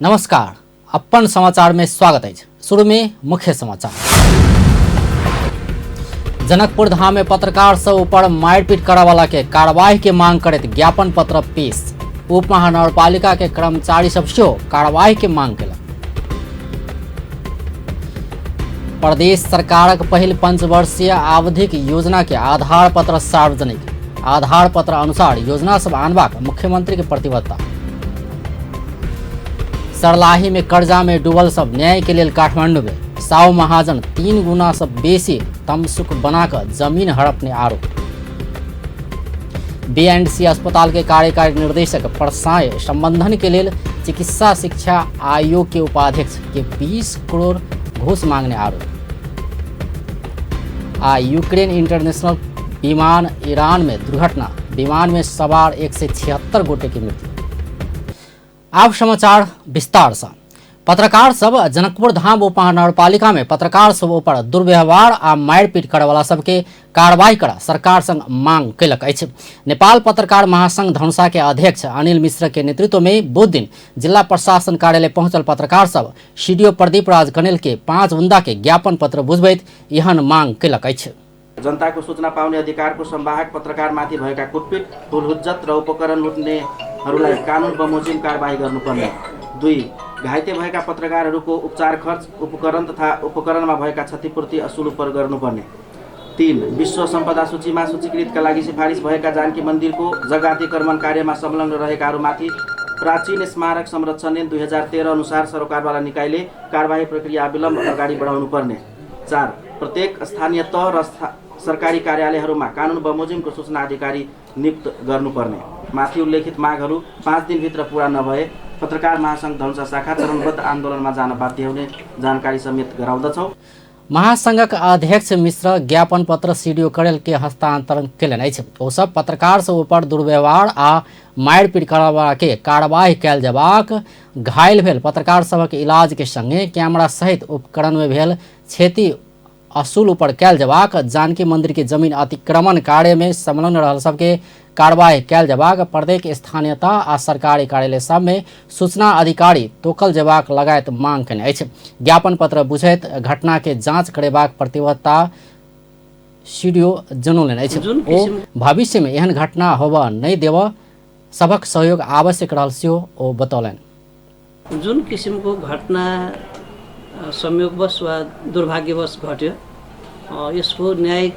नमस्कार, अपन समाचार में स्वागत है। शुरू में मुख्य समाचार। जनकपुर धाम में पत्रकार सब ऊपर मारपीट करे वाला के कार्रवाई के मांग करत ज्ञापन पत्र पेश। उप महानगरपालिका के कर्मचारी सब सेहो कार्रवाई के मांग केलक। प्रदेश सरकारक पहिल पंचवर्षीय आवधिक योजना के आधार पत्र सार्वजनिक। आधार पत्र अनुसार योजना सब आनबाक मुख्यमंत्री के प्रतिबद्धता। सरलाही में कर्जा में डूबल सब न्याय के लिए काठमांडू में साउ महाजन 3 गुना से बेसी तमसुक बनाकर जमीन हड़पने आरोप। B&C अस्पताल के कार्यकारी निर्देशक परसाय संबंधन के लिए चिकित्सा शिक्षा आयोग के उपाध्यक्ष के 20 करोड़ घूस मांगने आरोप। यूक्रेन इंटरनेशनल विमान ईरान में दुर्घटना, विमान में सवार 176 गोटे की मृत्यु। अब समाचार विस्तार से। पत्रकार सब जनकपुर धाम उप महानगरपालिका में पत्रकार सब ऊपर दुर्व्यवहार आ मारपीट करे वाला सबके कार्रवाई करा सरकार संग मांग कयलक अछि। नेपाल पत्रकार महासंघ धनुषा के अध्यक्ष अनिल मिश्र के नेतृत्व में बुध दिन जिला प्रशासन कार्यालय पहुंचल पत्रकार सब सीडीओ प्रदीप राज कनेल के 5 बुंदा के ज्ञापन पत्र बुझबैत एहन मांग कयलक अछि। जनताको सूचना पाउने अधिकारको संवाहक पत्रकारमाथि भएका कुटपिट, हुलहुज्जत र उपकरण लुट्नेहरूलाई कानुन बमोजिम कारबाही गर्नुपर्ने। 2. घाइते भएका पत्रकारहरूको उपचार खर्च, उपकरण तथा उपकरणमा भएका क्षतिपूर्ति असुल गर्नुपर्ने। 3. विश्व सम्पदा सूचीमा सूचीकृतका लागि सिफारिस भएका जानकी मन्दिरको जग्गा अतिक्रमण कार्यमा संलग्न रहेकाहरूमाथि प्राचीन स्मारक संरक्षण ऐन 2013 अनुसार सरकारवाला निकायले कारबाही प्रक्रिया अविलम्ब अगाडि बढाउनुपर्ने। 4. प्रत्येक स्थानीय तह र सरकारी कार्यालयहरूमा कानुन बमोजिमको सूचना अधिकारी नियुक्त गर्नुपर्ने। माथि उल्लेखित मागहरू 5 दिनभित्र पूरा नभए पत्रकार महासंघ धनुषा शाखा चरणबद्ध आन्दोलनमा जान बाध्य हुने जानकारी समेत गराउँदछौँ। महासंघक अध्यक्ष मिश्र ज्ञापन पत्र सीडीओ करेल के हस्तांतरण केलनि अछि। ओ सब पत्रकार सब ऊपर दुर्व्यवहार आ मारपीट करबा के कार्रवाई कयल जबाक, घायल भेल पत्रकार सबक इलाज के संगे कैमरा सहित उपकरण में भेल क्षति असूल ऊपर कयल जबाक, जानकी मंदिर के जमीन अतिक्रमण कार्य में संलग्न रहल सबके कार्रवाई कयल जबाक, प्रत्येक स्थानीयता आ सरकारी कार्यालय सब में सूचना अधिकारी तोकल जबाक लगायत मांग केने अछि। ज्ञापन पत्र बुझैत घटना के जांच करेबाक प्रतिबद्धता सीडीओ जनौलनि अछि। ओ भविष्य में एहन घटना होबा नहीं देब सबक सहयोग आवश्यक रहल सेहो ओ बतौलनि। जुन किसिमको घटना संयोगवश वा दुर्भाग्यवश घट्यो, यसको न्यायिक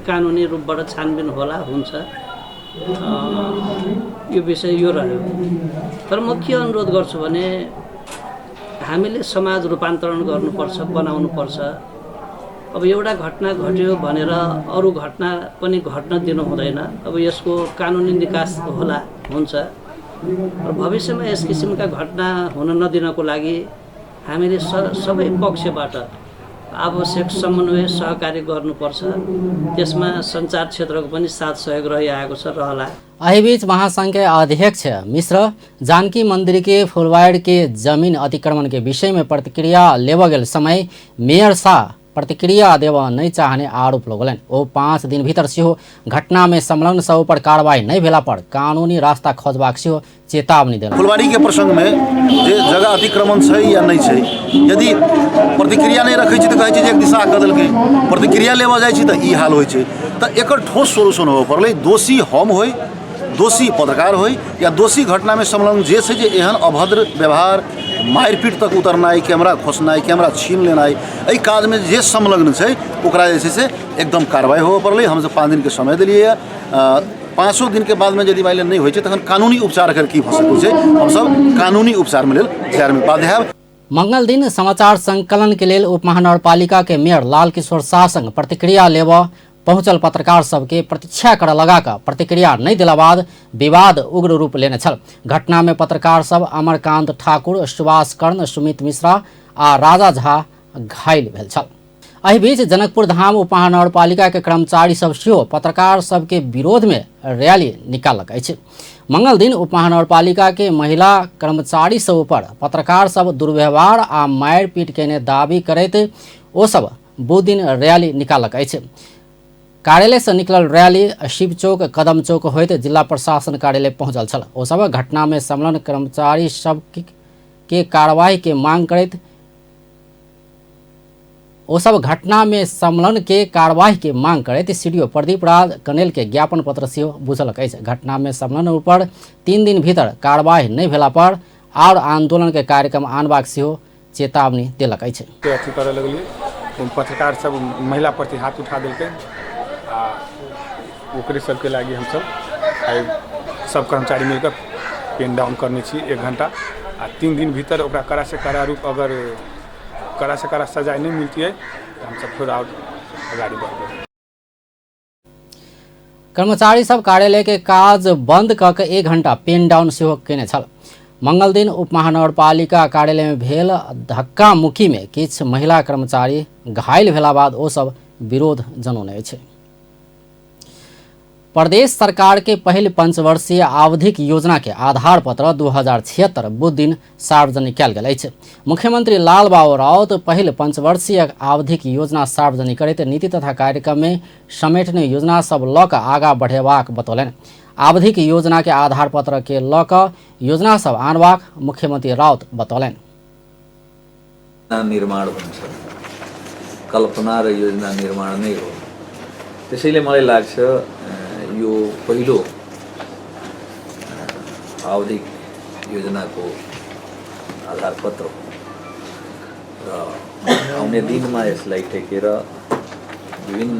कानुनी रूपबाट छानबिन होला हुन्छ, यो विषय यो रह्यो। तर म के अनुरोध गर्छु भने हामीले समाज रूपान्तरण गर्नुपर्छ, बनाउनुपर्छ। अब एउटा घटना घट्यो भनेर अरू घटना पनि घट्न दिनु हुँदैन। अब यसको कानुनी निकास होला हुन्छ र भविष्यमा यस किसिमका घटना हुन नदिनको लागि हामीले सबै पक्षबाट आवश्यक समन्वय सहकार्य गर्नुपर्छ। त्यसमा सञ्चार क्षेत्रको पनि साथ सहयोग रहिआएको छ, रहला। अहिबीच महासंघ के अध्यक्ष मिश्र जानकी मंदिर के फुलवाड़ के जमीन अतिक्रमण के विषय में प्रतिक्रिया लेवा गेल समय मेयर शाह प्रतिक्रिया देवा नहीं चाहने आरोप लगौलनि। ओ 5 दिन भीतर सेहो घटना में संलग्न सब पर कार्रवाई नहीं भेला पर कानूनी रास्ता खोजबाक सेहो चेतावनी देलनि। फुलवाड़ी के प्रसंग में जे जगह अतिक्रमण छै या नहीं छै, यदि प्रतिक्रिया नहीं रखै छै त कहै छै जे एक दिशा क देलकै, प्रतिक्रिया लेवा जाइ छै त ई हाल होइ छै। त एकर ठोस सोल्यूशन हो पड़लै। दोषी हम होय, दोषी पत्रकार होय या दोषी घटना में संलग्न जे छै जे एहन अभद्र व्यवहार, मारपीट तक उतरनाइ, कैमरा खोसनाइ, कैमरा छीन लेनाइ, एहि काज में जे संलग्न छै ओकरा जे छै से एकदम कार्रवाई हो पड़लै। हम 5 दिन के समय दिलियै। 5 दिन के बाद में यदि माइले नहीं होइ छै तखन कानूनी उपचार कर की भ सकै छै। हम सब कानूनी उपचार में लेल तैयार में बाध्य हैब। मंगल दिन समाचार संकलन के लिए उप महानगरपालिका के मेयर लाल किशोर शाह संग प्रतिक्रिया लेवा पहुंचल पत्रकार सबके प्रतीक्षा कर लगाकर प्रतिक्रिया नहीं दिला बाद विवाद उग्र रूप लेने छल। घटना में पत्रकार सब अमरकांत ठाकुर, सुभाष कर्ण, सुमित मिश्रा आ राजा झा घायल भेल छल। एहि बीच जनकपुर धाम उप महानगरपालिका के कर्मचारी सब सेहो पत्रकार सबके विरोध में रैली निकालक अछि। मंगल दिन उप महानगरपालिका के महिला कर्मचारी सब ऊपर पत्रकार सब दुर्व्यवहार आ मारपीट केने दावी करैत ओ सब बुध दिन रैली निकालक अछि। कार्यालय से निकलल रैली शिव चौक, कदम चौक होते जिला प्रशासन कार्यालय पहुंचल छल। ओ सब घटना में संलग्न कर्मचारी सब के कार्यवाही के मांग करैत ओ सब घटना में सम्मलन के कार्यवाही के मांग करैत सीडीओ प्रदीप राज कनेल के ज्ञापन पत्र सेहो बुझलक अछि। घटना में सम्मलन ऊपर 3 दिन भीतर कार्यवाही नहीं भेला पर और आंदोलन के कार्यक्रम आनबाक सेहो चेतावनी देलक अछि। अथी करे लगलिए पत्रकार सब महिला प्रति हाथ उठा देलकै आ ओकरे सबके लागी हम सब कर्मचारी मिलकर पेन डाउन करने छी 1 घंटा आ 3 दिन भीतर ओकरा कड़ा से कड़ा रूप अगर कड़ा से कड़ा सजा नहीं मिलती है तो हम सब फिर और गाड़ी बढ़ कर्मचारी सब कार्यालय के काज बंद कऽ के 1 घंटा पेन डाउन सेहो केने छल। मंगल दिन उप महानगरपालिका कार्यालय में भेल धक्का मुक्की में किछु महिला कर्मचारी घायल भेला बाद ओ सब विरोध जनौने अछि। प्रदेश सरकार के पहिल पंचवर्षीय आवधिक योजना के आधार पत्र 2076 बुध दिन सार्वजनिक कयल गेल अछि। मुख्यमंत्री लाल बाबू राउत पहिल पंचवर्षीय आवधिक योजना सार्वजनिक करैत नीति तथा कार्यक्रम में समेटने योजना सब लऽ कऽ आगाँ बढ़ेबाक बतौलनि। आवधिक योजना के आधार पत्र के लऽ कऽ योजना सब आनबाक मुख्यमंत्री राउत बतौलनि। निर्माण हुन्छ, कल्पना र योजना निर्माण नै हो। त्यसैले मलाई लाग्छ यो पहिलो आवधिक योजनाको आधार पत्र र आउने दिनमा यसलाई टेकेर विभिन्न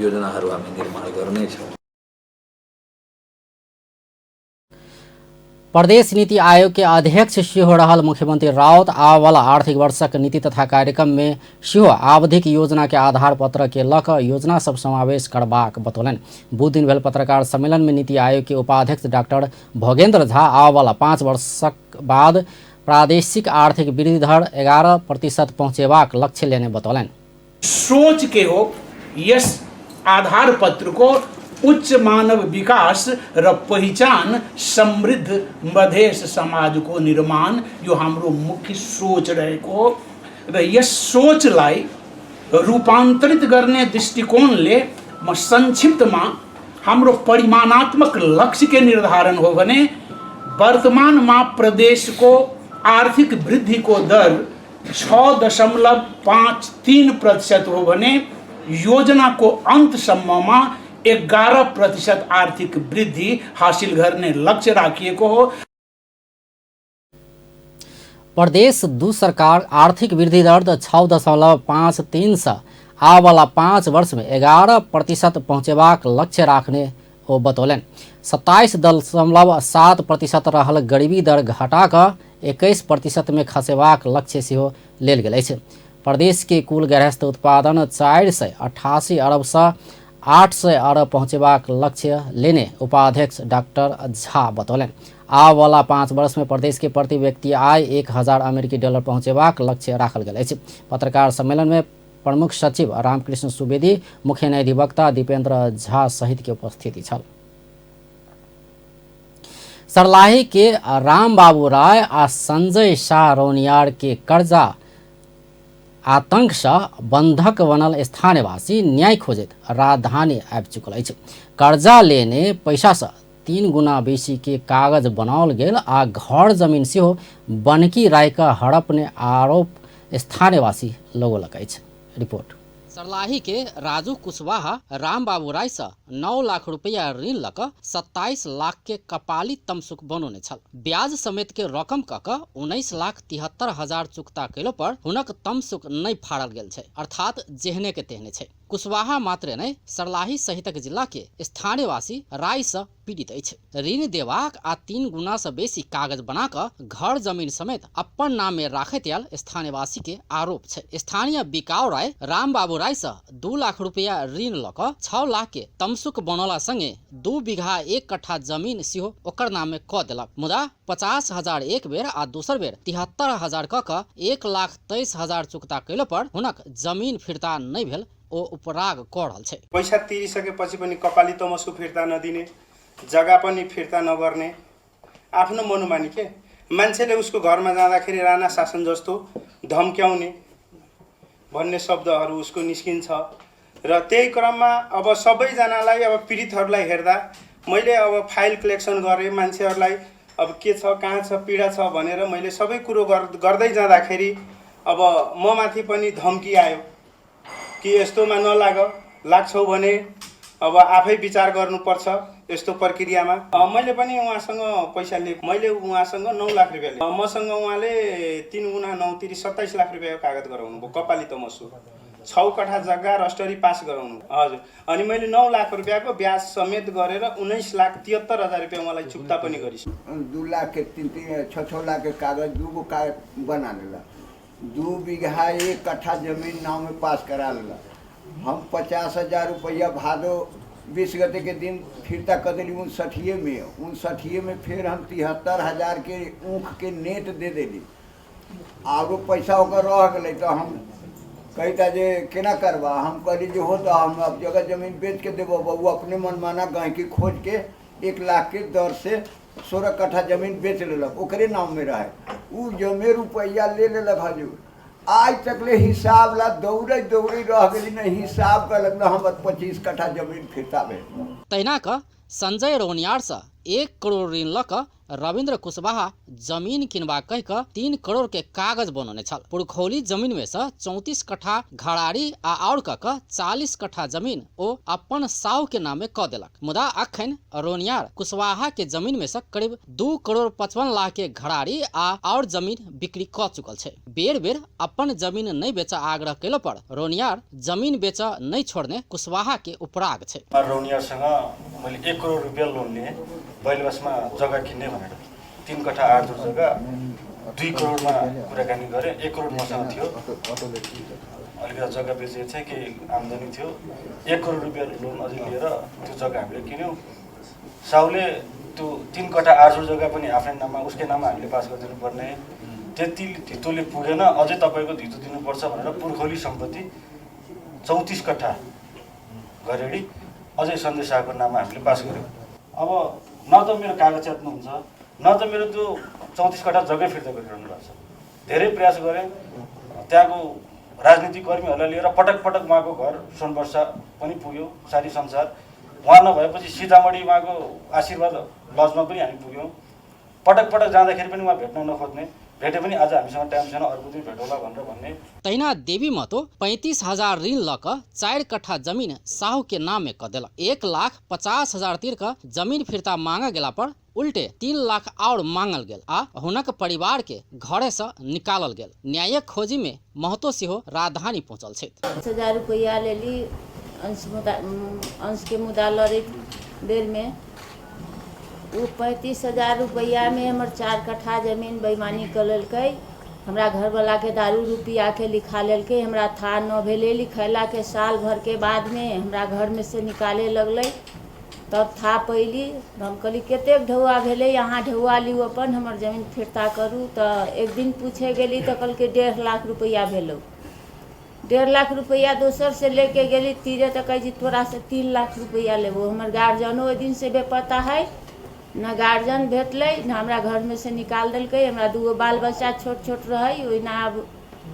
योजनाहरू हामी निर्माण गर्नेछौँ। प्रदेश नीति आयोग के अध्यक्ष सेहो रहल मुख्यमंत्री राउत आबयवला आर्थिक वर्षक नीति तथा कार्यक्रम में सेहो आवधिक योजना के आधार पत्र के लऽ कऽ योजना सब समावेश करबाक बतौलनि। बुध दिन भेल पत्रकार सम्मेलन में नीति आयोग के उपाध्यक्ष डॉक्टर भोगेंद्र झा आबयवला 5 वर्षक बाद प्रादेशिक आर्थिक वृद्धि दर 11% पहुँचेबाक लक्ष्य लेने बतौलनि। सोच के हो यस आधार पत्र को उच्च मानव विकास र पहिचान समृद्ध मधेश समाज को निर्माण यो हाम्रो मुख्य सोच रहेको र यस सोचलाई रूपान्तरित गर्ने दृष्टिकोणले म संक्षिप्तमा हाम्रो परिमाणात्मक लक्ष्य के निर्धारण हो भने वर्तमानमा प्रदेशको आर्थिक वृद्धि को दर 6.53% हो भने योजना को अंतसम्ममा 11% आर्थिक वृद्धि हासिल गर्ने लक्ष्य राखिएको हो। प्रदेश दू सरकार आर्थिक वृद्धि दर 6.53 से आबयवला 5 वर्ष में 11% पहुँचेबाक लक्ष्य राखने ओ बतौलनि। 27.7% रहल गरीबी दर घटा कऽ 21% में खसेबाक लक्ष्य सेहो लेल गेल अछि। प्रदेश के कुल गृहस्थ उत्पादन 488 अरब से 800 अरब पहुँचेबाक लक्ष्य लेने उपाध्यक्ष डॉक्टर झा बतौलनि। आबयवला 5 वर्ष में प्रदेश के प्रति व्यक्ति आय $1000 पहुँचेबाक लक्ष्य राखल गेल अछि। पत्रकार सम्मेलन में प्रमुख सचिव रामकृष्ण सुवेदी, मुख्य न्यायाधिवक्ता दीपेंद्र झा सहित के उपस्थिति छल। सर्लाही के राम बाबू राय आ संजय शाह रौनियार के कर्जा आतंक से बंधक बनल स्थानीयवासी न्याय खोजैत राजधानी आबि चुकल अछि। कर्जा लेने पैसा से 3 गुना बेसी के कागज बनाओल गेल आ घर जमीन सेहो बनकी राय का हड़पने आरोप स्थानीयवासी लगौलक अछि। रिपोर्ट। सर्लाही के राजू कुशवाहा राम बाबू राय से 9 लाख रुपया ऋण लऽ कऽ 27 लाख के कपाली तमसुक बनौने छल। ब्याज समेत के रकम कऽ कऽ 19,73,000 चुकता कैलो पर हुनक तमसुक नहीं फाड़ल गेल छै, अर्थात जेहने के तेहने छै। कुशवाहा मात्र नहीं सर्लाही सहितक जिला के स्थानीयवासी राय से पीड़ित अछि। ऋण देबाक आ 3 गुना से बेसी कागज बना कऽ घर जमीन समेत अपन नाम में राखैत आयल स्थानीयवासी के आरोप छै। स्थानीय बिकाऊ राय राम बाबू राय से 2 लाख रुपया ऋण लऽ कऽ 6 लाख के तमसुक बनौला संगे 2 बीघा 1 कट्ठा जमीन सेहो ओकर नाम में कऽ देलक। मुदा 50,000 एक बेर आ दोसर बेर 73,000 कऽ कऽ 1,23,000 चुकता कैलो पर हुनक जमीन फिर्ता नहीं भेल ओ उपराग कऽ रहल छै। पैसा तिरिसकेपछि पनि कपाली तमसुक फिर्ता नदिने, जग्गा पनि फिर्ता नगर्ने, आफ्नो मनोमानी के मान्छेले उसको घरमा जाँदाखेरि राणा शासन जस्तो धम्क्याउने भन्ने शब्दहरू उसको निस्किन्छ र त्यही क्रममा अब सबैजनालाई अब पीडितहरूलाई हेर्दा मैले अब फाइल कलेक्सन गरेँ, मान्छेहरूलाई अब के छ कहाँ छ पीडा छ भनेर मैले सबै कुरो गर्दै जाँदाखेरि अब म माथि पनि धम्की आयो कि यस्तोमा लाग्छौ भने अब आफै विचार गर्नुपर्छ यस्तो प्रक्रियामा। मैले पनि उहाँसँग पैसा लिएको, मैले उहाँसँग 9 लाख रुपियाँ लिएँ। मसँग उहाँले 3 गुणा 9 तिरी 27 लाख रुपियाँको कागज गराउनु भयो। कपाली तमसु 6 कठा जग्गा रस्टरी पास गराउनु हजुर। अनि मैले 9 लाख रुपियाँको ब्याज समेत गरेर 19,73,000 रुपियाँ मलाई चुक्ता पनि गरिस्। 2 लाख के 6 लाख के कागज 2 गो कागज बना लेला, 2 बीघा 1 कट्ठा जमीन नाम में पास करा लेला। हम 50,000 रुपया भादो 20 गते के दिन फिरता कर दिली 59 में फिर हम 73,000 के ऊख के नेट दे दिली। आगो पैसा ओकर रह गए तो हम कहता जे केना करवा, हम कहली जो हो तो हम अब जगह जमीन बेच के देव। वो अपने मनमाना गहकी खोज के 1 लाख के दर से 16 कट्ठा जमीन बेच लेलक, ओकरे नाम में रहे। उ जमे रुपया ले लेलक हजूर। आज तक ले हिसाब ला दौड़े रह गई न, हिसाब कर हम 25 कट्ठा जमीन फिरता भेल। तहिना क संजय रोनियार से 1 करोड़ ऋण लक रविन्द्र कुशवाहा जमीन किनबा कह क 3 करोड़ के कागज बनौने छल। पुरखौली जमीन में से 34 कट्ठा घड़ारी और क 40 कट्ठा जमीन ओ अपन साहू के नामे क देलक। मुदा अखन रोनियार कुशवाहा के जमीन में से करीब 2 करोड़ 55 लाख के घड़ारी और जमीन बिक्री क चुकल छे। बेर बेर अपन जमीन नहीं बेच आग्रह कैलो पर रोनियार जमीन बेच नहीं छोड़ने कुशवाहा के उपराग छे। रोनियारसँग मैले 1 करोड़ रुपैयाँ लोन लिए बैलबसमा जग्गा किन्ने भनेर। 3 कट्ठा 8 धुर जग्गा 2 करोडमा कुराकानी गरेँ। 1 करोड मसँग थियो, अलिकति जग्गा बेचेको थिएँ कि आम्दानी थियो। 1 करोड रुपैयाँ लोन अझै लिएर त्यो जग्गा हामीले किन्यौँ। साउले त्यो 3 कट्ठा 8 धुर जग्गा पनि आफ्नै नाममा उसकै नाममा हामीले पास गरिदिनु पर्ने, त्यति धितोले पुगेन, अझै तपाईँको धितो दिनुपर्छ भनेर पुर्खौली सम्पत्ति 34 कट्ठा गरेडी अझै सन्देश शाहको नाममा हामीले पास गर्यौँ। अब न त मेरो कागज च्यात्नुहुन्छ, न त मेरो त्यो 34 कट्ठा जग्गै फिर्ता गरिरहनु भएको छ। धेरै प्रयास गरेँ, त्यहाँको राजनीतिक कर्मीहरूलाई लिएर पटक पटक उहाँको घर सोनवर्षा पनि पुग्यो, सारी संसार। उहाँ नभएपछि सीतामढी उहाँको आशीर्वाद लजमा पनि हामी पुग्यौँ। पटक पटक जाँदाखेरि पनि उहाँ भेट्न नखोज्ने, भेटे पनि आज हामीसँग टाइम छैन, अर्को दिन भेटौँला भनेर भन्ने। तहिना देवी महतो 35,000 ऋण लक 4 कट्ठा जमीन साहू के नाम में क देलक। 1,50,000 तिर का जमीन फिरता मांगा गेला पर उल्टे 3 लाख और मांगल गेल आ हुनक परिवार के घरे से निकालल गेल। न्यायिक खोजी में महतो सेहो राजधानी पहुंचल छे। 10,000 रुपया लेली अंश के मुद्दा लड़े बेर में। वो 35,000 रुपया में हमर 4 कट्ठा जमीन बेईमानी कर ललकै। हमरा घरवाला के दारू रुपया के लिखा ललकै, हमरा था न भेले। लिखैला के साल भर के बाद में हमरा घर में से निकाले लगलै, तब था पैली। हम कहली कतेक ढौआ भेले, यहाँ ढौआ लिउ अपन हमर जमीन फिरता करू। तो एक दिन पूछे गेली तो कहलकै 1.5 लाख रुपया भेलो। 1.5 लाख रुपया दोसर से लेके गेली तीरे तो कही तोरा से 3 लाख रुपया लेबो। हमर गार्जियनो ओहि दिन से बेपता है, न गार्जियन भेटलै न हमरा घर में से निकाल देलकै। हमरा 2 बाल बच्चा छोट छोट रहे, ओहिना अब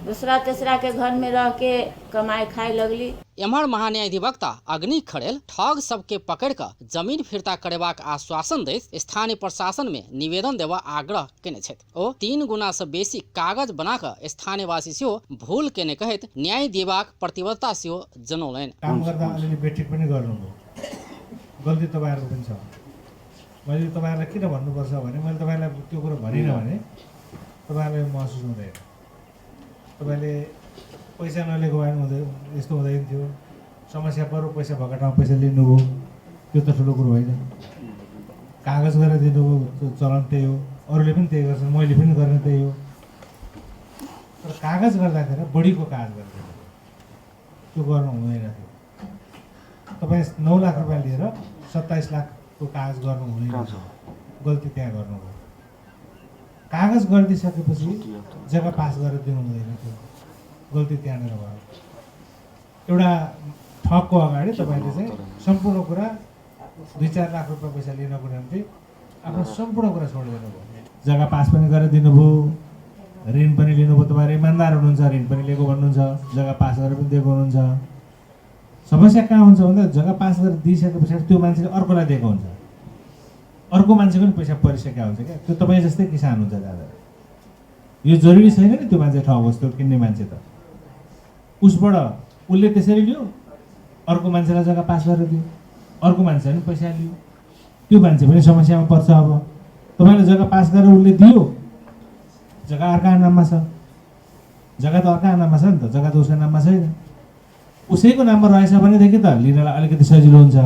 दूसरा तेसरा के घर में रह के कमाई खाए लगली। एम्हर महान्यायाधिवक्ता अग्नि खड़ेल ठग सबके पकड़ कर जमीन फिरता करेबाक आश्वासन दैत स्थानीय प्रशासन में निवेदन देवा आग्रह केने छथि। ओ 3 गुना से बेसी कागज बनाकर स्थानीयवासी सेहो भूल केने कहैत न्याय दिएबाक प्रतिबद्धता सेहो जनौलनि। काम गर्दा अलिअलि बेठिक पनि गर्नुभयो, गल्ती तपाईँहरूको पनि छ। मैले तपाईँहरूलाई किन भन्नुपर्छ भने मैले तपाईँलाई त्यो कुरो भनिनँ भने तपाईँहरूलाई महसुस हुँदैन। तपाईँले पैसा नलिएको भए हुँदैन, यस्तो हुँदैन थियो। समस्या पर्यो, पैसा भएको ठाउँमा पैसा लिनुभयो, त्यो त ठुलो कुरो होइन। कागज गरेर दिनुभयो, त्यो चलन त्यही हो। अरूले पनि त्यही गर्छन्, मैले पनि गर्ने त्यही हो। तर कागज गर्दाखेरि बढीको कागज गर्दैन, त्यो गर्नु हुँदैन थियो। तपाईँ 9 लाख रुपियाँ लिएर 27 लाखको कागज गर्नु हुँदैन, गल्ती त्यहाँ गर्नुभयो। कागज गरिदिइसकेपछि जग्गा पास गरेर दिनु हुँदैन थियो, गल्ती त्यहाँनिर भयो। एउटा ठगको अगाडि तपाईँले चाहिँ सम्पूर्ण कुरा 2-4 लाख रुपियाँ पैसा लिनको निम्ति आफ्नो सम्पूर्ण कुरा छोडिदिनु भयो। जग्गा पास पनि गरेर दिनुभयो, ऋण पनि लिनुभयो। तपाईँहरू इमान्दार हुनुहुन्छ, ऋण पनि लिएको भन्नुहुन्छ, जग्गा पास गरेर पनि दिएको हुनुहुन्छ। समस्या कहाँ हुन्छ भन्दा जग्गा पास गरेर दिइसके पछाडि त्यो मान्छेले अर्कोलाई दिएको हुन्छ। अर्को मान्छेको पनि पैसा परिसकेको हुन्छ क्या। त्यो तपाईँ जस्तै किसान हुन्छ दादा, यो जरुरी छैन नि त्यो मान्छे ठाउँ वस्तु किन्ने मान्छे त उसबाट उसले त्यसरी लियो, अर्को मान्छेलाई जग्गा पास गरेर दियो, अर्को मान्छेले पनि पैसा लियो, त्यो मान्छे पनि समस्यामा पर्छ। अब तपाईँले जग्गा पास गरेर उसले दियो, जग्गा अर्का नाममा छ, जग्गा त अर्का नाममा छ नि त, जग्गा त उसको नाममा छैन, उसैको नाममा रहेछ भनेदेखि त लिनलाई अलिकति सजिलो हुन्छ।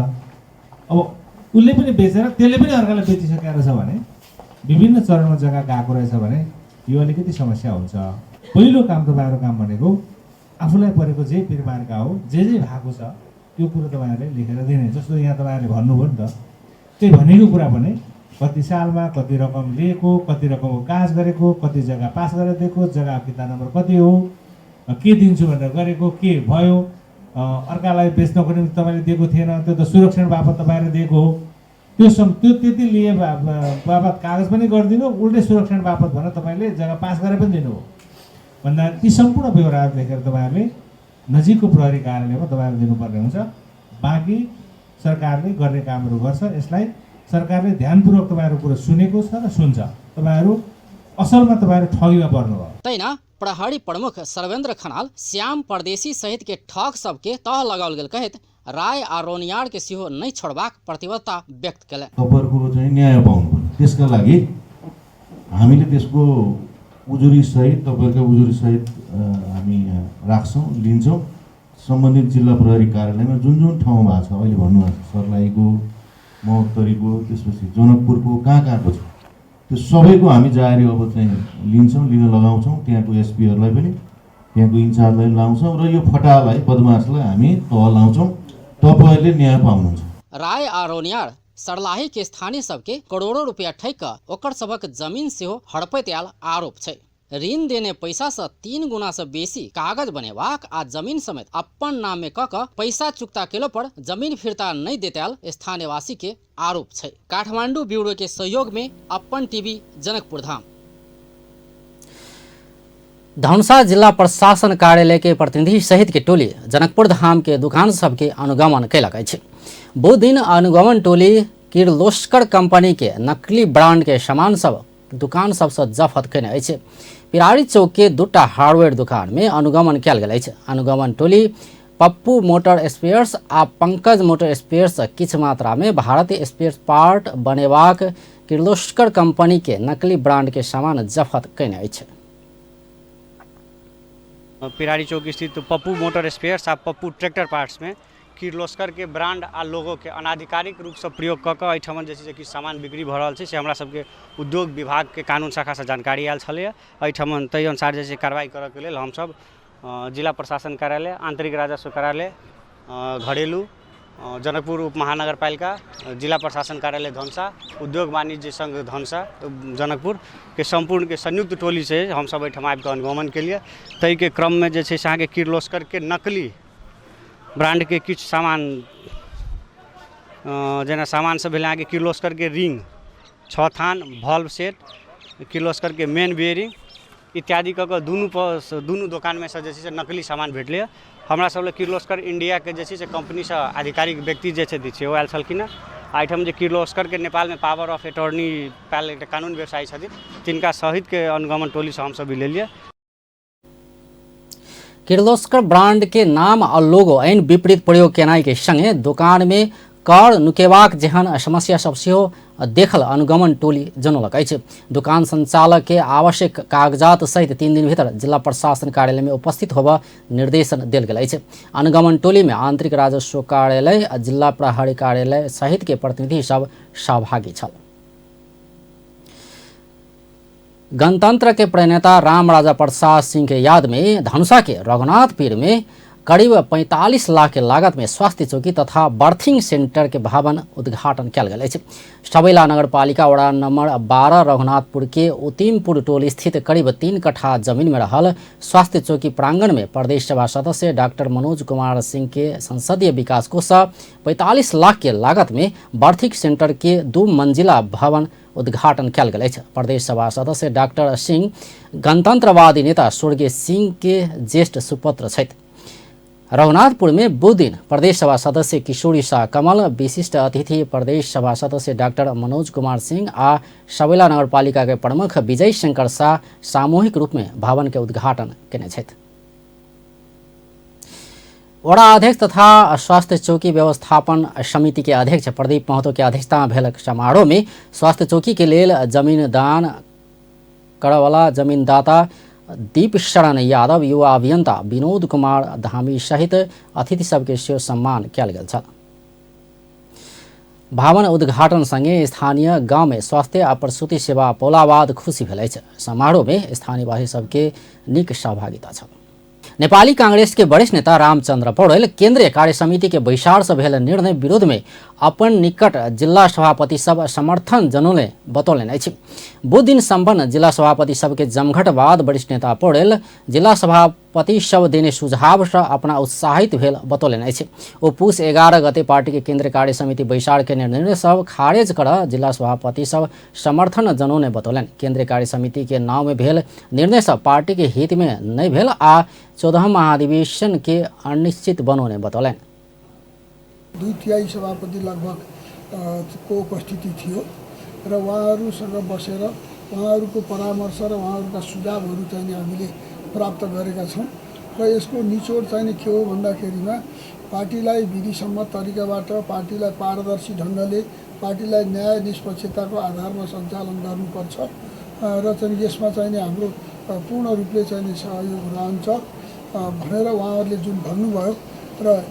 अब उसले पनि बेचेर त्यसले पनि अर्कालाई बेचिसकेको रहेछ भने, विभिन्न चरणमा जग्गा गएको रहेछ भने यो अलिकति समस्या हुन्छ। पहिलो काम तपाईँहरू काम भनेको आफूलाई परेको जे पिरमार्का हो, जे भएको छ त्यो कुरो तपाईँहरूले लेखेर दिने। जस्तो यहाँ तपाईँहरूले भन्नुभयो नि त, त्यही भनेको कुरा पनि कति सालमा कति रकम लिएको, कति रकमको काज गरेको, कति जग्गा पास गरेर दिएको, जग्गा किता नम्बर कति हो, के दिन्छु भनेर गरेको, के भयो, अर्कालाई बेच्नको निम्ति तपाईँले दिएको थिएन, त्यो त सुरक्षण बापत तपाईँले दिएको हो, त्यो त्यति लिए बापत कागज पनि गरिदिनु, उल्टै सुरक्षण बापत भनेर तपाईँले जग्गा पास गरेर पनि दिनु हो भन्दा ती सम्पूर्ण व्यवहारहरू लेखेर तपाईँहरूले नजिकको प्रहरी कार्यालयमा तपाईँहरूले दिनुपर्ने हुन्छ। बाँकी सरकारले गर्ने कामहरू गर्छ। यसलाई सरकारले ध्यानपूर्वक तपाईँहरू कुरो सुनेको छ र सुन्छ। तपाईँहरू असलमा तपाईँहरू ठगीमा पर्नुभयो। तैना प्रहरी प्रमुख सर्वेन्द्र खनाल श्याम परदेशी सहित के ठग सबके तह लगाओल गेल कहत राय आ रोनियार के सिहो नहीं छोड़बाक प्रतिबद्धता व्यक्त कले। तपाईँहरूको चाहिँ न्याय पाउनु पर्यो, त्यसका लागि हामीले त्यसको उजुरी सहित तपाईँहरूको उजुरी सहित हामी राख्छौँ, लिन्छौँ। सम्बन्धित जिल्ला प्रहरी कार्यालयमा जुन जुन ठाउँ भएको छ अहिले भन्नुभएको छ, सर्लाहीको, महोत्तरीको, त्यसपछि जनकपुरको कहाँ कहाँको छ त्यो सबैको हामी जारी अब चाहिँ लिन्छौँ, लिन लगाउँछौँ। त्यहाँको एसपीहरूलाई पनि त्यहाँको इन्चार्जलाई लाउँछौँ र यो फटालाई बदमासलाई हामी तह लाउँछौँ। तपाईँहरूले न्याय पाउनुहुन्छ। राय आ रोनियार सर्लाही के स्थानीय सबके करोड़ों रुपया ठैक ओकर सबक जमीन से हड़पैत आयल आरोप छै। ऋण देने पैसा से 3 गुना से बेसी कागज बनेबाक आ जमीन समेत अपन नाम में कक पैसा चुकता केलो पर जमीन फिरता नहीं देताल स्थानीयवासी के आरोप छै। काठमांडू ब्यूरो के सहयोग में अपन टीवी जनकपुर धाम। धनुषा जिला प्रशासन कार्यालय के प्रतिनिधि सहित के टोली जनकपुर धाम के दुकान सबके अनुगमन कयलक अछि। वो दिन अनुगमन टोली किर्लोस्कर कंपनी के नकली ब्रांड के सामान सब दुकान सबसे जब्त कयने अछि। पिरारी चौक के 2टा हार्डवेयर दुकान में अनुगमन कयल गेल अछि। अनुगमन टोली पप्पू मोटर स्पेयर्स आ पंकज मोटर स्पेयर्स किछ मात्रा में भारतीय स्पेयर पार्ट बनेबाक किर्लोस्कर कंपनी के नकली ब्रांड के सामान जब्त कयने अछि। पिरारी चौक स्थित पप्पू मोटर स्पेयर्स आ पप्पू ट्रैक्टर पार्ट्स में किर्लोस्कर के ब्रांड आ लोगो के अनाधिकारिक रूप से प्रयोग कऽ एहिठाम जे छै कि सामान बिक्री भऽ रहल छै से हमरा सबके उद्योग विभाग के कानून शाखा से जानकारी आयल छलै। एहिठाम ताहि अनुसार जे छै कार्रवाई करऽ के लेल हमसब जिला प्रशासन कार्यालय, आंतरिक राजस्व कार्यालय, घरेलू, जनकपुर उप महानगर पालिका, जिला प्रशासन कार्यालय धनुषा, उद्योग वाणिज्य संघ धनुषा जनकपुर के संपूर्ण के संयुक्त टोली से हम सब एहिठाम आबि कऽ अनुगमन केलिए। ताहि के क्रम में जे छै से अहाँके किर्लोस्कर के नकली ब्रांड के किछु सामान जेना सामान सब भेलै अहाँके किर्लोस्कर के रिंग, 6 थान, भल्व सेट, किर्लोस्कर के मेन बियरिंग इत्यादि कऽ दुनू दोकान में से जे छै से नकली सामान भेटलै। हमरा सब ले किर्लोस्कर इंडिया के जे छै से कंपनी से आधिकारिक व्यक्ति जे छै ओ आयल छलखिन। एहिठाम जे किर्लोस्कर के नेपाल में पावर ऑफ अटॉर्नी पायल एकटा कानून व्यवसायी छथिन, तिनका सहित के अनुगमन टोली से हमसब लेलिए। किर्लोस्कर ब्रांड के नाम और लोगो ऐन विपरीत प्रयोग केनाई के संगे दुकान में कर नुकेबाक जेहन समस्या सब सेहो देखल अनुगमन टोली जनौलक अछि। दुकान संचालक के आवश्यक कागजात सहित 3 दिन भीतर जिला प्रशासन कार्यालय में उपस्थित होबा निर्देशन देल गेल अछि। अनुगमन टोली में आंतरिक राजस्व कार्यालय, जिला प्रहरी कार्यालय सहित के प्रतिनिधि सब सहभागी छल। गणतंत्र के प्रणेता रामराजा प्रसाद सिंह के याद में धनुषा के रघुनाथपुर में करीब 45 लाख के लागत में स्वास्थ्य चौकी तथा बर्थिंग सेंटर के भवन उद्घाटन किया गया है। सबैला नगर पालिका वड़ा नंबर 12 रघुनाथपुर के उतिमपुर टोल स्थित करीब 3 कट्ठा जमीन में रहल स्वास्थ्य चौकी प्रांगण में प्रदेश सभा सदस्य डॉक्टर मनोज कुमार सिंह के संसदीय विकास कोष 45 लाख के लागत में बर्थिंग सेंटर के 2 मंजिला भवन उद्घाटन किया गया है। प्रदेश सभा सदस्य डॉक्टर सिंह गणतंत्रवादी नेता स्वर्गीय सिंह के ज्येष्ठ सुपुत्र छथि। रघुनाथपुर में बुध दिन प्रदेश सभा सदस्य किशोरी शाह कमल, विशिष्ट अतिथि प्रदेश सभा सदस्य डॉक्टर मनोज कुमार सिंह आ सबैला नगरपालिका के प्रमुख विजय शंकर शाह सामूहिक रूप में भवन के उद्घाटन केने छथि। वडा अध्यक्ष तथा स्वास्थ्य चौकी व्यवस्थापन समिति के अध्यक्ष प्रदीप महतो के अध्यक्षता में भेल समारोह में स्वास्थ्य चौकी के लेल जमीन दान करवाला जमीनदाता दीप शरण यादव, युवा अभियंता विनोद कुमार धामी सहित अतिथि सबके सेहो सम्मान कयल गेल छ। भवन उद्घाटन संगे स्थानीय गांव में स्वास्थ्य आ प्रसूति सेवा पौलाबाद खुशी भेल अछि। समारोह में स्थानीयवासी सबके नीक सहभागिता छ। नेपाली कांग्रेस के वरिष्ठ नेता रामचंद्र पौडेल केंद्रीय कार्य समिति के बैसार से भेल निर्णय विरोध में अपन निकट जिला सभापति सब समर्थन जनौले बतौलनि अछि। बुध दिन सम्पन्न जिला सभापति सब के जमघट बाद वरिष्ठ नेता पौडेल जिला सभापति सब देने सुझाव से अपना उत्साहित भेल बतौलनि अछि। ओ पुष 11 गते पार्टी के केंद्रीय कार्य समिति बैसार के निर्णय सब खारेज कर जिला सभापति सब समर्थन जनौने बतौलनि। केंद्रीय कार्य समिति के नाम में भेल निर्णय सब पार्टी के हित में नहीं भेल आ 14 महाधिवेशन के अनिश्चित बनौने बतौलनि। 2/3 सभापति लगभग को उपस्थिति थियो र उहाँहरूसँग बसेर उहाँहरूको परामर्श र उहाँहरूका सुझावहरू चाहिँ हामीले प्राप्त गरेका छौँ र यसको निचोड चाहिँ के हो भन्दाखेरिमा पार्टीलाई विधिसम्मत तरिकाबाट पार्टीलाई पारदर्शी ढङ्गले पार्टीलाई न्याय निष्पक्षताको आधारमा सञ्चालन गर्नुपर्छ र चाहिँ यसमा चाहिँ हाम्रो पूर्ण रूपले चाहिँ सहयोग रहन्छ भनेर उहाँहरूले जुन भन्नुभयो र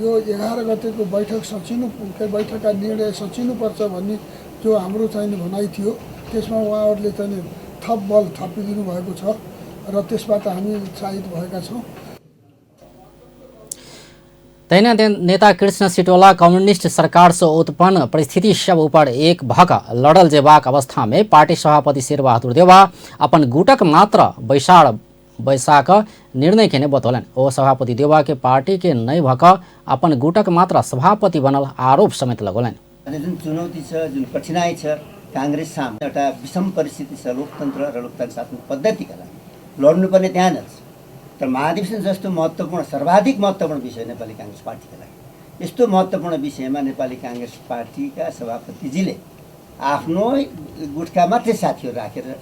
यो 11 गतेको बैठकका निर्णय सचिनुपर्छ भन्ने जो हाम्रो चाहिँ भनाइ थियो त्यसमा उहाँहरूले चाहिँ थप बल थपिदिनु भएको छ र त्यसबाट हामी उत्साहित भएका छौँ। तैना नेता कृष्ण सिटोला कम्युनिस्ट सरकार से उत्पन्न परिस्थिति सब ऊपर एक भक लड़ल जेबाक अवस्था में पार्टी सभापति शेरबहादुर देउवा अपन गुटक मात्र बैसाक निर्णय केने बतौलन। ओ सभापति देउवा के पार्टी के नई भक अपन गुटक मात्र सभापति बनल आरोप समेत लगौलन। जुन चुनौती छ, जुन कठिनाई छ कांग्रेस सामने एउटा विषम परिस्थिति छ। लोकतन्त्र र लोकतान्त्रिक पद्धतिका लागि लड्नुपर्ने त्यहाँ छ। तर महाधिवेशन जस्तो महत्त्वपूर्ण सर्वाधिक महत्त्वपूर्ण विषय नेपाली कांग्रेस पार्टीका लागि यस्तो महत्त्वपूर्ण विषयमा नेपाली कांग्रेस पार्टीका सभापतिजीले आफ्नो गुटका मात्रै साथीहरू राखेर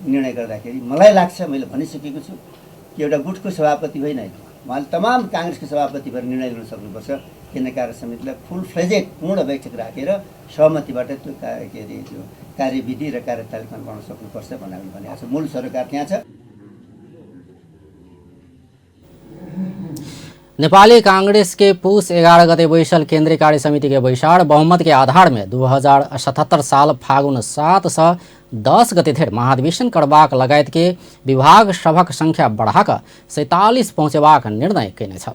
निर्णय गर्दाखेरि मलाई लाग्छ, मैले भनिसकेको छु कि एउटा गुटको सभापति होइन, उहाँले तमाम कांग्रेसको सभापति भएर निर्णय लिन सक्नुपर्छ। केन्द्रीय कार्य समितिलाई फुल फ्लेजेड पूर्ण बैठक राखेर सहमतिबाट त्यो के अरे त्यो कार्यविधि र कार्यतालिका बनाउन सक्नुपर्छ भनेर भनेको छ। मूल सरकार त्यहाँ छ। नेपाली कांग्रेस के पुष 11 गते बैसल केंद्रीय कार्य समिति के बैसार बहुमत के आधार में 2077 साल फागुन 7 से 10 गते धरि महाधिवेशन करबाक लगायत के विभाग सभक संख्या बढ़ाकर 47 पहुंचेबाक निर्णय केने छ।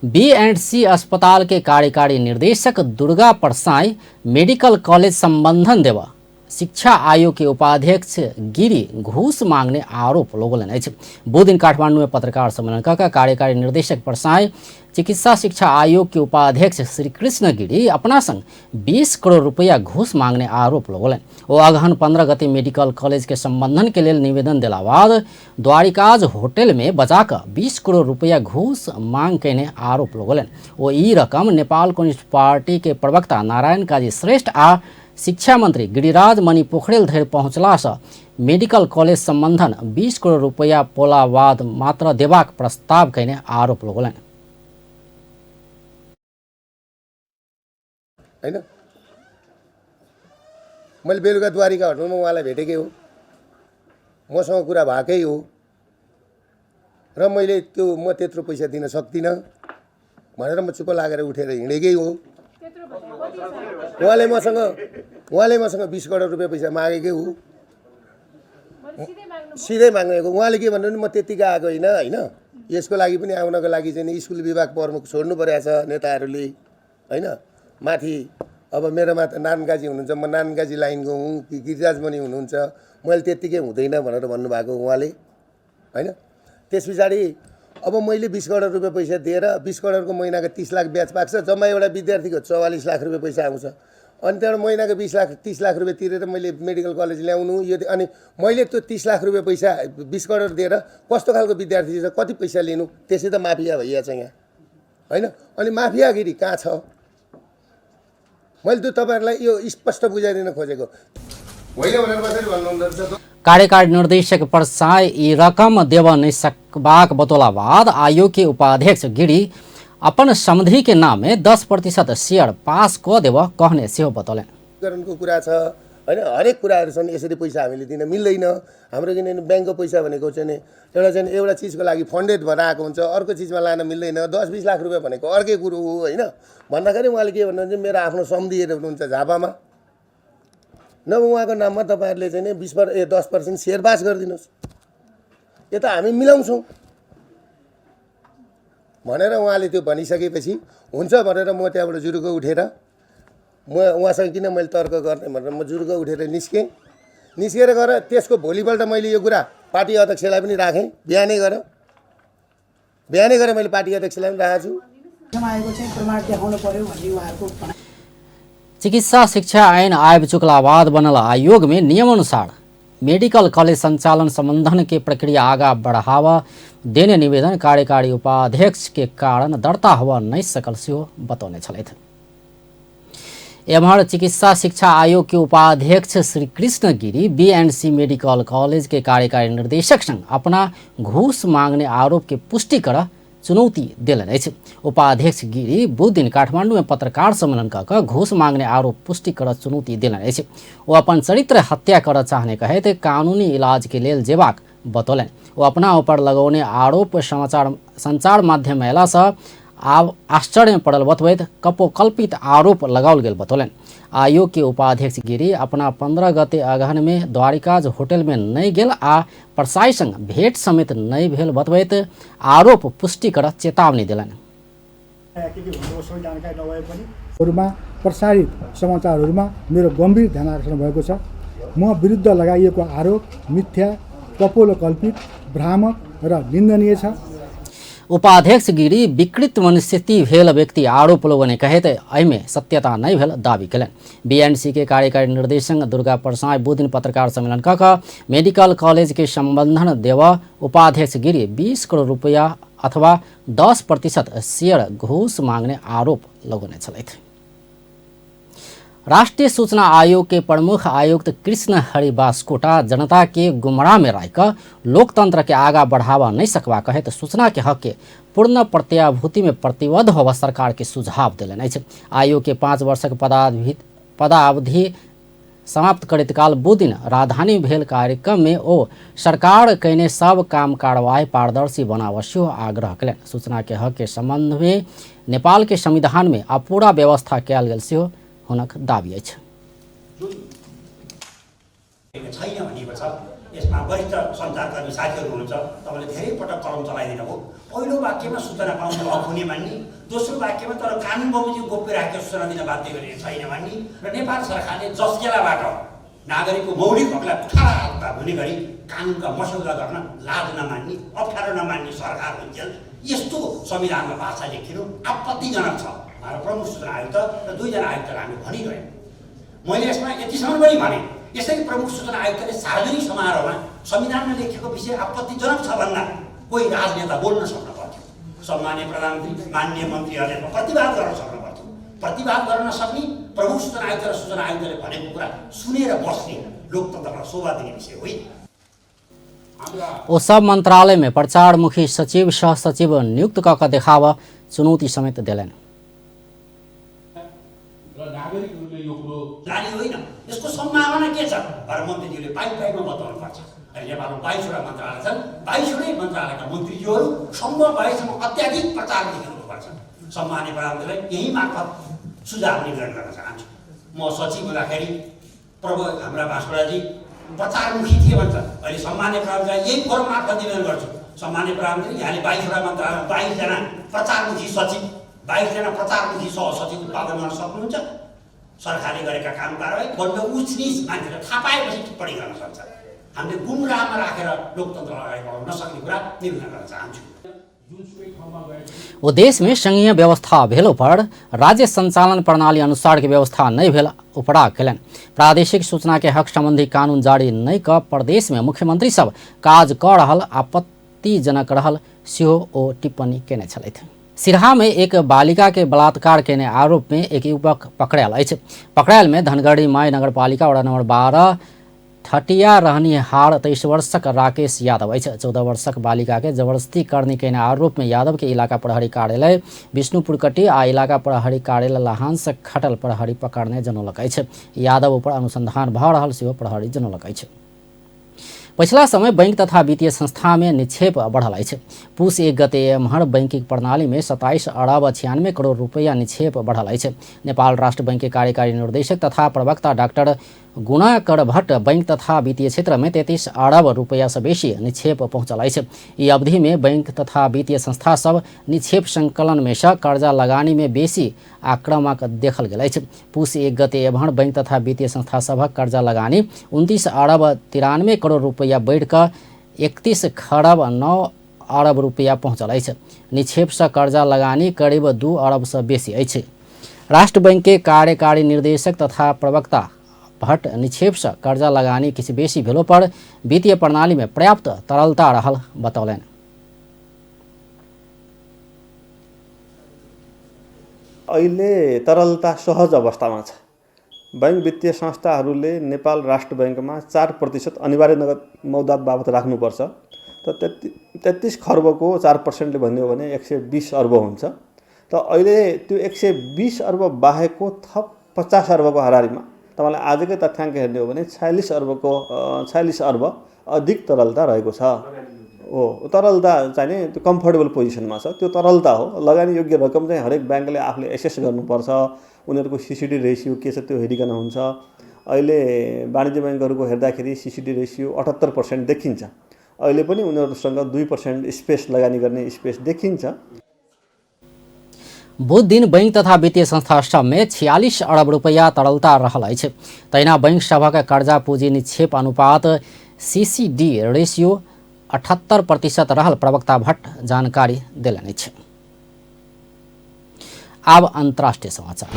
B&C अस्पताल के कार्यकारी निर्देशक दुर्गा परसाई मेडिकल कॉलेज संबंधन देवा शिक्षा आयोग के उपाध्यक्ष गिरी घूस मांगने आरोप लगौलन। बुध दिन काठमांडू में पत्रकार सम्मेलन का कार्यकारी निर्देशक परसाई चिकित्सा शिक्षा आयोग के उपाध्यक्ष श्री कृष्ण गिरी अपना संग 20 करोड़ रुपया घूस मांगने आरोप लगौलन। वो अगहन 15 गते मेडिकल कॉलेज के संबंधन के लिए निवेदन दिला बाद द्वारिकाज होटल में बचाकर 20 करोड़ रुपया घूस मांग करने आरोप लगौलन। वो ई रकम नेपाल कम्युनिस्ट पार्टी के प्रवक्ता नारायण काजी श्रेष्ठ आ शिक्षा मंत्री गिरिराज मणि पोखरेल धरि पहुँचला से मेडिकल कॉलेज संबंधन 20 करोड़ रुपया पोलावाद मात्र देबाक प्रस्ताव करने आरोप लगौलन। हैन, मैले बेलुका द्वारिका होटलमा उहाँलाई भेटेकै हो, मसँग कुरा भएकै हो र मैले त्यो म त्यत्रो पैसा दिन सक्दिनँ भनेर म चुप लागेर उठेर हिँडेकै हो। उहाँले मसँग 20 करोड रुपियाँ पैसा मागेकै हो, सिधै माग्नेको। उहाँले के भन्नु म त्यतिकै आएको होइन, यसको लागि पनि आउनको लागि चाहिँ स्कुल विभाग प्रमुख छोड्नु परेको छ नेताहरूले होइन। माथि अब मेरोमा त नारायणकाजी हुनुहुन्छ, म नारायणकाजी लाइनको हुँ कि गिरिराज मणि हुनुहुन्छ, मैले त्यत्तिकै हुँदैन भनेर भन्नुभएको उहाँले होइन। त्यस पछाडि अब मैले 20 करोड रुपियाँ पैसा दिएर 20 करोडको महिनाको 30 लाख ब्याज पाक्छ, जम्मा एउटा विद्यार्थीको 44 लाख रुपियाँ पैसा आउँछ। अनि त्यहाँबाट महिनाको 20 लाख 30 लाख रुपियाँ तिरेर मैले मेडिकल कलेज ल्याउनु यो अनि मैले त्यो 30 लाख रुपियाँ पैसा 20 करोड दिएर कस्तो खालको विद्यार्थी छ कति पैसा लिनु त्यसै त माफिया भइया छ यहाँ हैन अनि माफियागिरी कहाँ छ मैले त तपाईहरुलाई यो स्पष्ट बुझाइदिन खोजेको होइन भनेर कसरी भन्नुहुन्छ कार्यकारी निर्देशक परसाई ई रकम देव नहीं सकबाक बतौला बाद आयोग के उपाध्यक्ष गिरी अपन समधि के नाम में 10% शेयर पास क देव कहने से बतौले को कुरा छ हैन हरेक कुराहरु छन् यसरी पैसा हामीले दिन मिल्दैन हाम्रो किनभने बैंकको पैसा भनेको चाहिँ एउटा चीजको लागि फन्डेड भएर आएको हुन्छ अर्को चीजमा लान मिल्दैन 10-20 लाख रुपैयाँ भनेको अर्कै कुरो हो हैन भन्दाखेरि उहाँले के भन्नुहुन्छ मेरो आफ्नो सम्धिहरू हुनुहुन्छ झापामा न उहाँको नाममा तपाईहरुले चाहिँ 10% शेयर पास गरिदिनुस् यो त हामी मिलाउँछौं भनेर उहाँले त्यो भनिसकेपछि हुन्छ भनेर म त्यहाँबाट जुरुको उठेर म उहाँसँग किन मैले तर्क गर्ने भनेर म जुरुको उठेर निस्केँ निस्केर गएर त्यसको भोलिपल्ट मैले यो कुरा पार्टी अध्यक्षलाई पनि राखेँ बिहानै गरेर मैले पार्टी अध्यक्षलाई पनि राखेको छु चिकित्सा शिक्षा ऐन आयोग चुकला बाद बनल आयोग में नियमानुसार मेडिकल कॉलेज संचालन संबंधन के प्रक्रिया आगा बढ़ावा देने निवेदन कार्यकारी उपाध्यक्ष के कारण दर्ता हुआ नहीं सकल से बतौने छलैथ एम्हर चिकित्सा शिक्षा आयोग के उपाध्यक्ष श्री कृष्ण गिरी बीएनसी मेडिकल कॉलेज के कार्यकारी निर्देशक संग अपना घूस मांगने आरोप के पुष्टि कर चुनौती दिलन अछि उपाध्यक्ष गिरी बुध दिन काठमाडौँ में पत्रकार सम्मेलन कर घूस मांगने आरोप पुष्टि कर चुनौती दिलन अछि वो अपन चरित्र हत्या कर चाहने कहे थे कानूनी इलाज के लेल जेबाक बतौलन वो अपना ऊपर लगौने आरोप संचार माध्यम अयला से आश्चर्य में पड़ल बतबैत कपोकल्पित आरोप लगाओल गेल बतौलन आयोग के उपाध्यक्ष गिरी अपना 15 गते अगहन में द्वारिकाज होटल में नहीं गेल आ परसाई संग भेंट समेत नहीं भेल बतबैत आरोप पुष्टि कर चेतावनी दिलन प्रसारित समाचारहरूमा मेरो गम्भीर ध्यान आकर्षण भएको छ म विरुद्ध लगाइएको आरोप मिथ्या कपोलकल्पित भ्रामक र निन्दनीय छ उपाध्यक्ष गिरी विकृत मनस्थिति भेल व्यक्ति आरोप लोगों ने कहे थे एहिमे सत्यता नहीं भेल दावी कलन बीएनसी के कार्यकारी निर्देशक दुर्गा परसाई बुध दिन पत्रकार सम्मेलन कऽ मेडिकल कॉलेज के संबंधन देव उपाध्यक्ष गिरी 20 करोड़ रुपया अथवा 10% शेयर घूस मांगने आरोप लगौने छलैथ राष्ट्रीय सूचना आयोग के प्रमुख आयुक्त कृष्ण हरिबासकोटा जनता के गुमराह में राखकर लोकतंत्र के आगा बढ़ावा नहीं सकवा कहे तो सूचना के हक के पूर्ण प्रत्याभूति में प्रतिबद्ध होवा सरकार के सुझाव दिलन अछि आयोग के 5 वर्षक पदावधि समाप्त करैत काल बुध दिन राजधानी भेल कार्यक्रम में ओ सरकार कयने सब काम कार्यवाही पारदर्शी बनावा सेहो आग्रह कयलनि सूचना के हक के संबंध में नेपाल के संविधान में अपूरा व्यवस्था कयल गेल सेहो हुनक दाबी अछि छैन भनिएको छ यसमा वरिष्ठ सञ्चारकर्मी साथीहरू हुनुहुन्छ तपाईँले धेरै पटक कलम चलाइदिनु हो पहिलो वाक्यमा सूचना पाउनु हक हुने मान्ने दोस्रो वाक्यमा तर कानुन बमोजिम गोप्य राखेर सूचना दिन बाध्य गरिने छैन मान्ने र नेपाल सरकारले जसकेलाबाट नागरिकको मौलिक हकलाई उठाएर हुने गरी कानुनका मसौदा गर्न लाज नमान्ने अप्ठ्यारो नमान्ने सरकार हुन्जेल यस्तो संविधानमा भाषा लेखिनु आपत्तिजनक छ प्रमुख सूचना आयुक्त र 2 जना आयुक्तलाई हामी भनिरहेँ मैले यसमा यतिसम्म पनि भने यसरी प्रमुख सूचना आयुक्तले सार्वजनिक समारोहमा संविधानमा लेखिएको विषय आपत्तिजनक छ भन्दा कोही राजनेता बोल्न सक्नु पर्थ्यो सम्माननीय प्रधानमन्त्री माननीय मन्त्रीहरूले प्रतिवाद गर्न सक्नु पर्थ्यो प्रतिवाद गर्न सक्ने प्रमुख सूचना आयुक्त र सूचना आयुक्तले भनेको कुरा सुनेर बस्ने लोकतन्त्रलाई शोभा दिने विषय होइन ओ सब मंत्रालय में प्रचारमुखी सचिव सह सचिव नियुक्त कऽ देखावा चुनौती समेत दिलन जाने होइन यसको सम्भावना के छ भनेर मन्त्रीज्यूले पाइमा बताउनु पर्छ अहिले नेपालमा 22वटा मन्त्रालय छन् 22वटै मन्त्रालयका मन्त्रीज्यूहरू सम्भव भएसम्म अत्याधिक प्रचार लेख्नुपर्छ सम्माननीय प्रधानमन्त्रीलाई यही मार्फत सुझाव निवेदन गर्न चाहन्छु म सचिव हुँदाखेरि हाम्रा भास्करजी प्रचारमुखी थिए भन्छ अहिले सम्माननीय प्रधानमन्त्रीलाई यही फोरम मार्फत निवेदन गर्छु सम्माननीय प्रधानमन्त्री यहाँले 22वटा मन्त्रालय 22 जना प्रचारमुखी सचिव 22 जना प्रचारमुखी सहसचिव उत्पादन गर्न सक्नुहुन्छ सरकारले गरेका काम कारबाही बन्द उचनिच मान्छेले थाहा पाएपछि टिप्पणी गर्न सक्छ हामीले गुमराहमा राखेर लोकतन्त्र अगाडि बढाउन नसक्ने कुरा निवेदन गर्न चाहन्छु देश में संघीय व्यवस्था भेलो पर राज्य संचालन प्रणाली अनुसार के व्यवस्था नहीं भेल उपड़ा केलन। प्रादेशिक सूचना के हक संबंधी कानून जारी नहीं कर प्रदेश में मुख्यमंत्री सब काज कर रहल आपत्तिजनक रहल सेहो ओ टिप्पणी केने छलथि। सिरहा में एक बालिका के बलात्कार केने आरोप में एक युवक पकड़ायल अछि। पकड़ायल में धनगढ़ी माई नगरपालिका वडा नंबर 12 ठटिया रहनिहार 23 वर्षक राकेश यादव अछि। 14 वर्षक बालिका के जबरदस्ती करने के आरोप में यादव के इलाका प्रहरी कार्यालय विष्णुपुरकटी आ इलाका प्रहरी कार्यालय लहांस खटल प्रहरी पकड़ने जनौलक अछि। यादव पर अनुसंधान भ रहल सेहो प्रहरी जनौलक अछि। पिछला समय बैंक तथा वित्तीय संस्था में निक्षेप बढ़ल अछि। पूस 1 गते एम्हर बैंकिंग प्रणाली में 27 अरब 96 करोड़ रुपया निक्षेप बढ़ल अछि। नेपाल राष्ट्र बैंक के कार्यकारी निर्देशक तथा प्रवक्ता डॉक्टर गुणाकर भट्ट बैंक तथा वित्तीय क्षेत्र में 33 अरब रुपया से बेसी निक्षेप पहुंचल अछि। ई अवधि में बैंक तथा वित्तीय संस्था सब निक्षेप संकलन में से कर्जा लगानी में बेसी आक्रामक देखल गेल अछि। पूस 1 गते एम्हर बैंक तथा वित्तीय संस्था सभक कर्जा लगानी 29 अरब 93 करोड़ रुपया बढ़ि कऽ 31 खरब 9 अरब रुपया पहुंचल अछि। निक्षेप से कर्जा लगानी करीब 2 अरब से बेसी अछि। राष्ट्र बैंक के कार्यकारी निर्देशक तथा प्रवक्ता भट्ट निक्षेप से कर्जा लगानी किछु बेसी भेलो पर वित्तीय प्रणाली में पर्याप्त तरलता रहल बतौलनि। अहिले तरलता सहज अवस्थामा छ। बैंक वित्तीय संस्थाहरूले नेपाल राष्ट्र बैंकमा 4% अनिवार्य नगद मौद्दात बाबत राख्नुपर्छ। त 33 खर्बको 4% भन्ने हो भने 120 अर्ब हुन्छ। त अहिले त्यो 120 अर्ब बाहेकको थप 50 अर्बको हाराहारीमा तपाईलाई आजकै तथ्याङ्क हेर्ने हो भने 46 अर्ब अधिक तरलता रहेको छ। तरलता चाहिँ त्यो कम्फर्टेबल पोजिसनमा छ। त्यो तरलता हो। लगानी योग्य रकम चाहिँ हरेक ब्याङ्कले आफूले एसेस गर्नुपर्छ। उनीहरूको सीसीडी रेसियो के छ त्यो हेरिकन हुन्छ। अहिले वाणिज्य ब्याङ्कहरूको हेर्दाखेरि सीसीडी रेसियो 78% देखिन्छ। अहिले पनि उनीहरूसँग 2% स्पेस लगानी गर्ने स्पेस देखिन्छ। बुध दिन बैंक तथा वित्तीय संस्था सब में 46 अरब रुपया तरलता रहल अछि। तहिना बैंक सभक कर्जा पूंजी निक्षेप अनुपात सीसीडी रेशियो 78% रहल प्रवक्ता भट्ट जानकारी देलनि अछि। आब अंतर्राष्ट्रीय समाचार।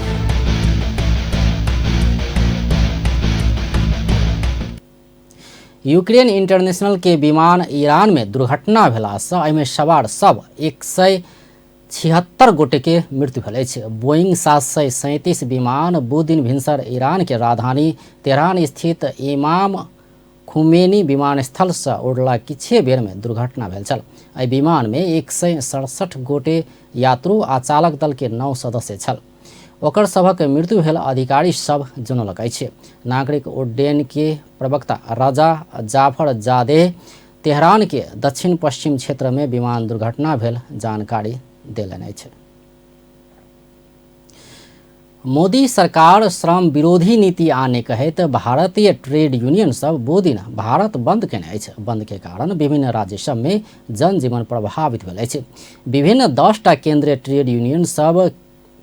यूक्रेन इंटरनेशनल के विमान ईरान में दुर्घटना भेला से एहिमे सवार सब 176 गोटे के मृत्यु भेल अछि। बोइंग 737 विमान बुध दिन भिनसर ईरान के राजधानी तेहरान स्थित इमाम खुमेनी विमानस्थल से उड़ला किछे बेर में दुर्घटना भेल छल। एहि विमान में 167 गोटे यात्रु आ चालक दल के 9 सदस्य छल। ओकर सभक मृत्यु भेल अधिकारी सब जनौलक अछि। नागरिक उड्डयन के प्रवक्ता रजा जाफर जादेह तेहरान के दक्षिण पश्चिम क्षेत्र में विमान दुर्घटना भेल जानकारी देलनि अछि। मोदी सरकार श्रम विरोधी नीति आने कहैत भारतीय ट्रेड यूनियन सब बुध दिन भारत बंद केने अछि। बंद के कारण विभिन्न राज्य सब में जनजीवन प्रभावित भेल अछि। विभिन्न 10टा केंद्रीय ट्रेड यूनियन सब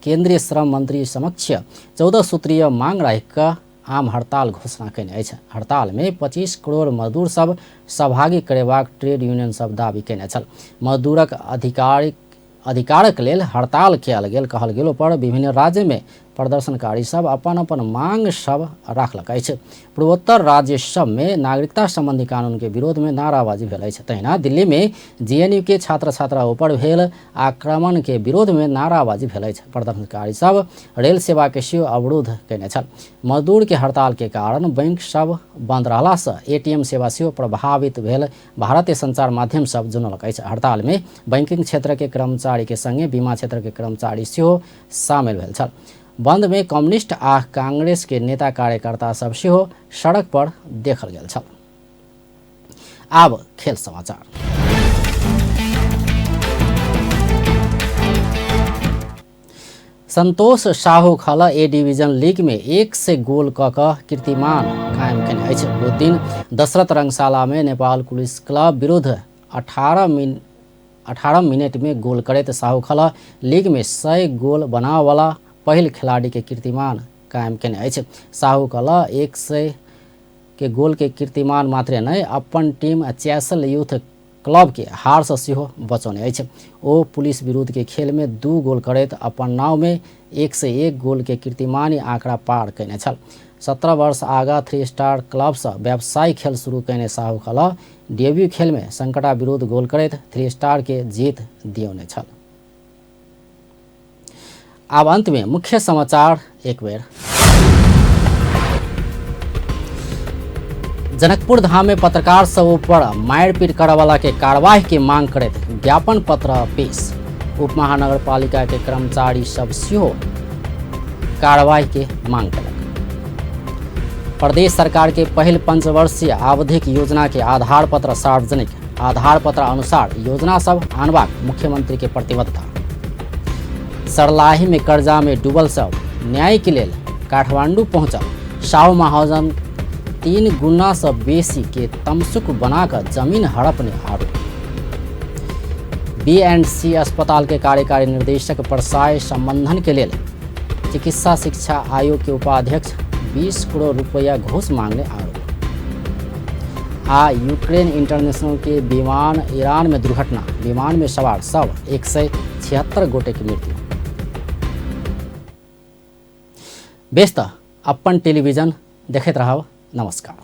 केंद्रीय श्रम मंत्री समक्ष 14 सूत्रीय मांग राखि कऽ आम हड़ताल घोषणा केने अछि। हड़ताल में 25 करोड़ मजदूर सब सहभागी करेबाक ट्रेड यूनियन सब दावी केने छल। मजदूरक अधिकारक लेल हड़ताल कयल गेल कहल गेलो पर विभिन्न राज्य में प्रदर्शनकारी सब अपन अपन मांग सब राखलक अछि। पूर्वोत्तर राज्य सब में नागरिकता संबंधी कानून के विरोध में नाराबाजी भेल अछि। तहिना दिल्ली में जेएनयू के छात्र छात्रा ऊपर भेल आक्रमण के विरोध में नाराबाजी भेल अछि। प्रदर्शनकारी सब रेल सेवा के सेहो अवरुद्ध केने छल। मजदूर के हड़ताल के कारण बैंक सब बंद रहला से एटीएम सेवा सेहो प्रभावित भेल भारतीय संचार माध्यम सब जनौलक अछि। हड़ताल में बैंकिंग क्षेत्र के कर्मचारी के संगे बीमा क्षेत्र के कर्मचारी सेहो शामिल भेल छल। बंद में कम्युनिस्ट आ कांग्रेस के नेता कार्यकर्ता सब सेहो सड़क पर देखल गेल छल। आब खेल समाचार। संतोष साहू खला ए डिवीजन लीग में 1 से गोल कऽ कीर्तिमान कायम केने अछि। बुध दिन दशरथ रंगशाला में नेपाल पुलिस क्लब विरुद्ध 18 मिनट में गोल करैत साहू खला लीग में 100 गोल बनाव वाला पहिल खिलाड़ी के कीर्तिमान कायम केने अछि। साहू कला 100 के गोल के कीर्तिमान मात्र नहीं अपन टीम चैसल यूथ क्लब के हार से सेहो बचौने अछि। ओ पुलिस विरुद्ध के खेल में 2 गोल करैत अपन नाव में 101 गोल के कीर्तिमानी आंकड़ा पार कयने छल। 17 वर्ष आगा 3 स्टार क्लब से व्यावसायिक खेल शुरू कयने साहू कला डेब्यू खेल में संकटा विरुद्ध गोल करैत 3 स्टार के जीत दियौने छल। अब अंत में मुख्य समाचार एक बेर। जनकपुर धाम में पत्रकार सब पर मारपीट करे वाला के कार्रवाई की मांग करैत ज्ञापन पत्र पेश। उप महानगर पालिका के कर्मचारी सब सेहो कार्रवाई के मांग कयलक। प्रदेश सरकार के पहल पंचवर्षीय आवधिक योजना के आधार पत्र सार्वजनिक। आधार पत्र अनुसार योजना सब आनबाक मुख्यमंत्री के प्रतिबद्धता। सरलाही में कर्जा में डूबल सब न्याय के लिए काठमांडू पहुंचल। साहू महाजन 3 गुना से बेसी के तमसुक बनाकर जमीन हड़पने आरोप। B&C अस्पताल के कार्यकारी निर्देशक परसाय संबंधन के लिए चिकित्सा शिक्षा आयोग के उपाध्यक्ष 20 करोड़ रुपया घूस मांगने आरोप। यूक्रेन इंटरनेशनल के विमान ईरान में दुर्घटना। विमान में सवार सब 176 गोटे की मृत्यु। व्यस्त अपन टेलीविजन देखते रहब। नमस्कार।